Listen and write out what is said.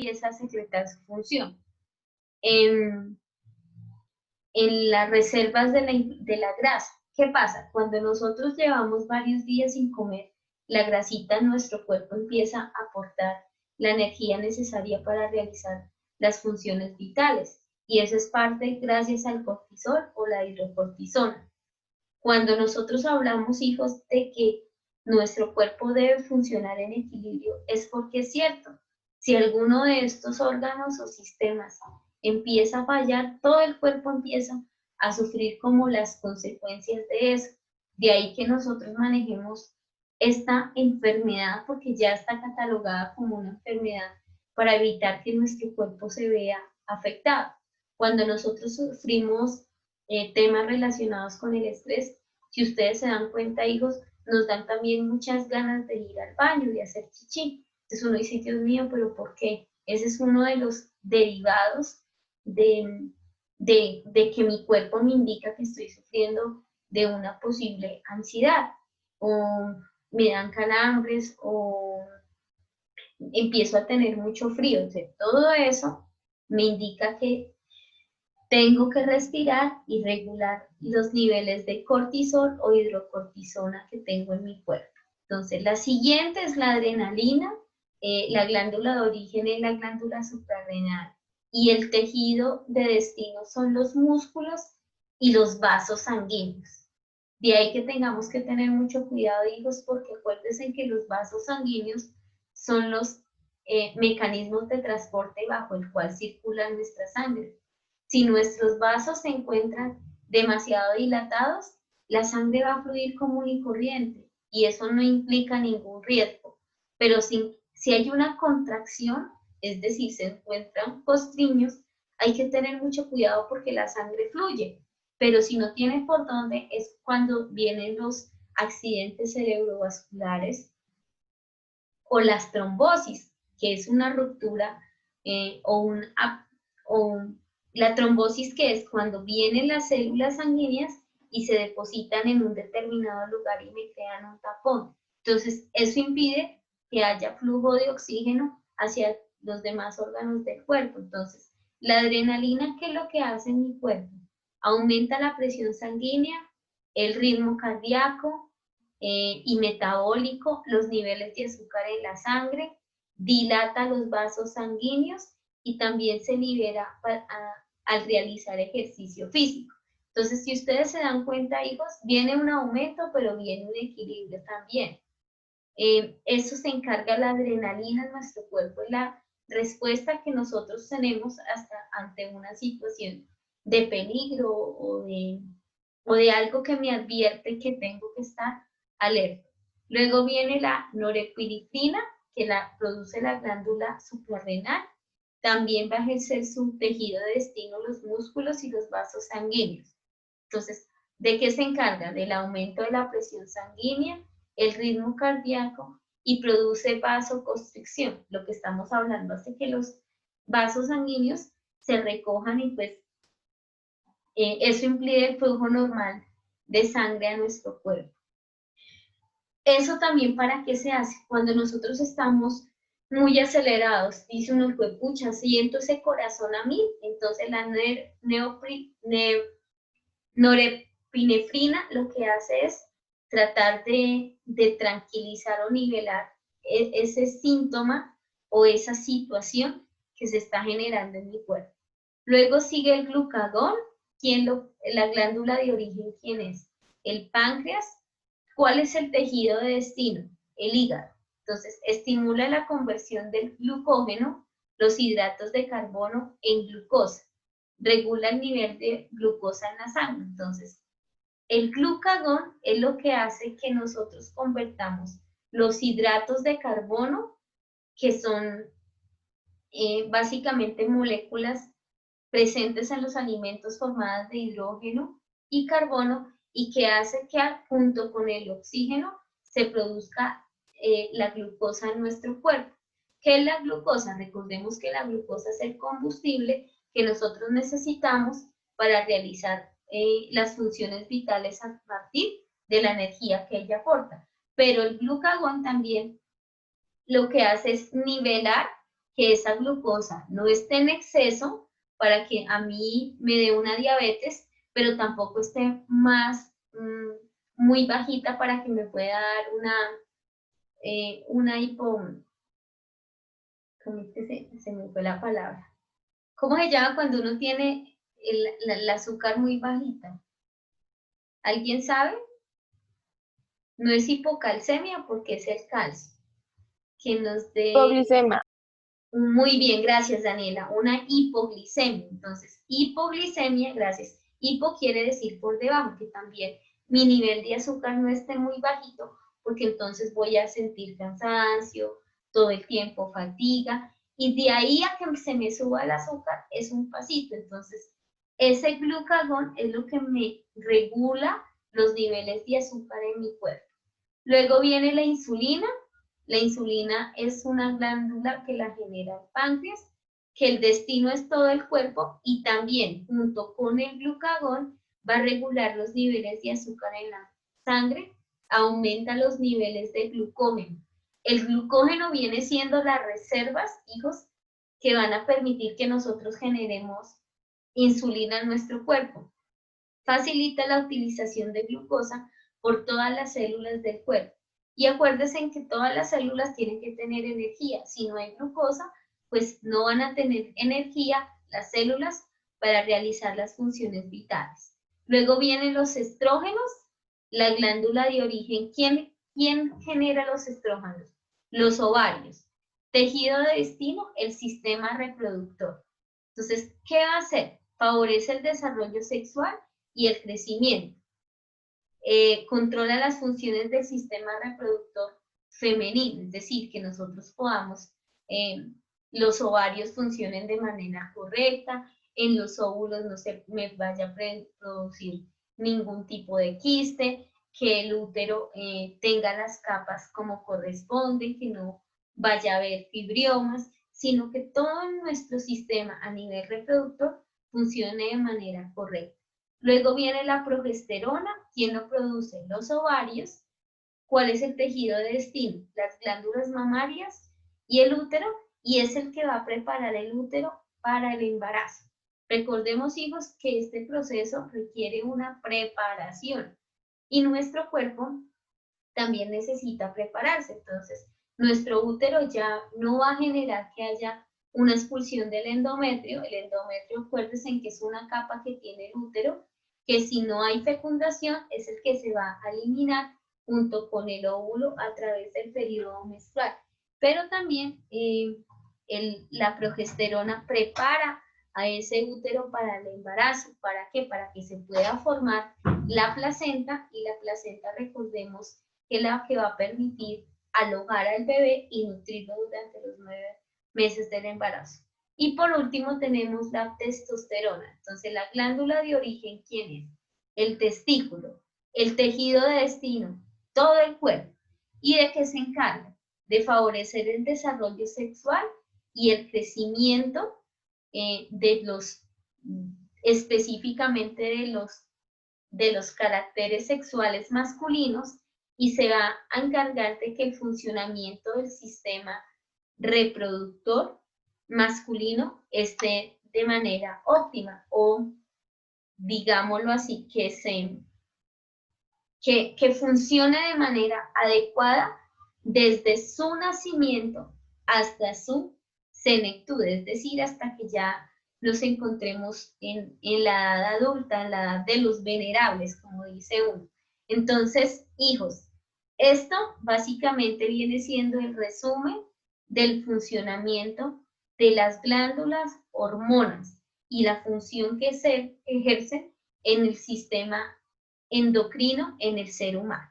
empieza a secretar su función. En las reservas de la grasa, ¿qué pasa? Cuando nosotros llevamos varios días sin comer, la grasita en nuestro cuerpo empieza a aportar la energía necesaria para realizar las funciones vitales. Y eso es parte gracias al cortisol o la hidrocortisona. Cuando nosotros hablamos, hijos, de que nuestro cuerpo debe funcionar en equilibrio, es porque es cierto. Si alguno de estos órganos o sistemas empieza a fallar, todo el cuerpo empieza a sufrir como las consecuencias de eso. De ahí que nosotros manejemos esta enfermedad, porque ya está catalogada como una enfermedad, para evitar que nuestro cuerpo se vea afectado. Cuando nosotros sufrimos temas relacionados con el estrés, si ustedes se dan cuenta, hijos, nos dan también muchas ganas de ir al baño y hacer chichi. Entonces uno dice, Dios mío, ¿pero por qué? Ese es uno de los derivados de que mi cuerpo me indica que estoy sufriendo de una posible ansiedad, o me dan calambres, o empiezo a tener mucho frío. O sea, todo eso me indica que tengo que respirar y regular los niveles de cortisol o hidrocortisona que tengo en mi cuerpo. Entonces, la siguiente es la adrenalina. La glándula de origen es la glándula suprarrenal. Y el tejido de destino son los músculos y los vasos sanguíneos. De ahí que tengamos que tener mucho cuidado, hijos, porque acuérdense que los vasos sanguíneos son los mecanismos de transporte bajo el cual circula nuestra sangre. Si nuestros vasos se encuentran demasiado dilatados, la sangre va a fluir común y corriente y eso no implica ningún riesgo. Pero si hay una contracción, es decir, se encuentran constriños, hay que tener mucho cuidado porque la sangre fluye. Pero si no tiene por dónde, es cuando vienen los accidentes cerebrovasculares o las trombosis, que es una ruptura la trombosis, que es cuando vienen las células sanguíneas y se depositan en un determinado lugar y me crean un tapón. Entonces, eso impide que haya flujo de oxígeno hacia los demás órganos del cuerpo. Entonces, la adrenalina, ¿qué es lo que hace en mi cuerpo? Aumenta la presión sanguínea, el ritmo cardíaco y metabólico, los niveles de azúcar en la sangre, dilata los vasos sanguíneos y también se libera al realizar ejercicio físico. Entonces, si ustedes se dan cuenta, hijos, viene un aumento, pero viene un equilibrio también. Eso se encarga la adrenalina en nuestro cuerpo, es la respuesta que nosotros tenemos hasta ante una situación de peligro o de algo que me advierte que tengo que estar alerta. Luego viene la norepinefrina, que la produce la glándula suprarrenal. También va a ejercer su tejido de destino los músculos y los vasos sanguíneos. Entonces, ¿de qué se encarga? Del aumento de la presión sanguínea, el ritmo cardíaco y produce vasoconstricción. Lo que estamos hablando hace que los vasos sanguíneos se recojan y pues eso implica el flujo normal de sangre a nuestro cuerpo. Eso también, ¿para qué se hace? Cuando nosotros estamos muy acelerados, dice uno, pucha, siento ese corazón a mí, entonces la norepinefrina lo que hace es tratar de tranquilizar o nivelar ese síntoma o esa situación que se está generando en mi cuerpo. Luego sigue el glucagón. La glándula de origen, ¿quién es? El páncreas. ¿Cuál es el tejido de destino? El hígado. Entonces, estimula la conversión del glucógeno, los hidratos de carbono, en glucosa. Regula el nivel de glucosa en la sangre. Entonces, el glucagón es lo que hace que nosotros convertamos los hidratos de carbono, que son básicamente moléculas presentes en los alimentos formadas de hidrógeno y carbono, y que hace que junto con el oxígeno se produzca la glucosa en nuestro cuerpo. ¿Qué es la glucosa? Recordemos que la glucosa es el combustible que nosotros necesitamos para realizar las funciones vitales a partir de la energía que ella aporta. Pero el glucagón también lo que hace es nivelar que esa glucosa no esté en exceso para que a mí me dé una diabetes, pero tampoco esté más muy bajita para que me pueda dar una hipo... ¿Cómo es que se me fue la palabra? ¿Cómo se llama cuando uno tiene el azúcar muy bajita? ¿Alguien sabe? No es hipocalcemia porque es el calcio. Que nos dé... Hipoglicemia. Muy bien, gracias Daniela. Una hipoglicemia. Entonces, hipoglicemia, gracias. Hipo quiere decir por debajo, que también mi nivel de azúcar no esté muy bajito, porque entonces voy a sentir cansancio, todo el tiempo fatiga, y de ahí a que se me suba el azúcar es un pasito. Entonces, ese glucagón es lo que me regula los niveles de azúcar en mi cuerpo. Luego viene la insulina. La insulina es una glándula que la genera el páncreas, que el destino es todo el cuerpo y también junto con el glucagón va a regular los niveles de azúcar en la sangre, aumenta los niveles de glucógeno. El glucógeno viene siendo las reservas, hijos, que van a permitir que nosotros generemos insulina en nuestro cuerpo. Facilita la utilización de glucosa por todas las células del cuerpo. Y acuérdense en que todas las células tienen que tener energía. Si no hay glucosa, pues no van a tener energía las células para realizar las funciones vitales. Luego vienen los estrógenos, la glándula de origen. ¿Quién genera los estrógenos? Los ovarios. Tejido de destino, el sistema reproductor. Entonces, ¿qué va a hacer? Favorece el desarrollo sexual y el crecimiento. Controla las funciones del sistema reproductor femenino, es decir, que nosotros podamos, los ovarios funcionen de manera correcta, en los óvulos no se me vaya a producir ningún tipo de quiste, que el útero tenga las capas como corresponde, que no vaya a haber fibriomas, sino que todo nuestro sistema a nivel reproductor funcione de manera correcta. Luego viene la progesterona. ¿Quién lo produce? Los ovarios. ¿Cuál es el tejido de destino? Las glándulas mamarias y el útero, y es el que va a preparar el útero para el embarazo. Recordemos, hijos, que este proceso requiere una preparación y nuestro cuerpo también necesita prepararse. Entonces, nuestro útero ya no va a generar que haya una expulsión del endometrio. El endometrio, acuérdense que es una capa que tiene el útero, que si no hay fecundación es el que se va a eliminar junto con el óvulo a través del periodo menstrual. Pero también la progesterona prepara a ese útero para el embarazo. ¿Para qué? Para que se pueda formar la placenta, y la placenta, recordemos, que es la que va a permitir alojar al bebé y nutrirlo durante los 9 meses del embarazo. Y por último tenemos la testosterona. Entonces, la glándula de origen, ¿quién es? El testículo, el tejido de destino, todo el cuerpo. ¿Y de qué se encarga? De favorecer el desarrollo sexual y el crecimiento específicamente de los caracteres sexuales masculinos, y se va a encargar de que el funcionamiento del sistema reproductor masculino esté de manera óptima, o digámoslo así, que funcione de manera adecuada desde su nacimiento hasta su senectud, es decir, hasta que ya nos encontremos en la edad adulta, en la edad de los venerables, como dice uno. Entonces, hijos, esto básicamente viene siendo el resumen del funcionamiento de las glándulas hormonas y la función que se ejercen en el sistema endocrino en el ser humano.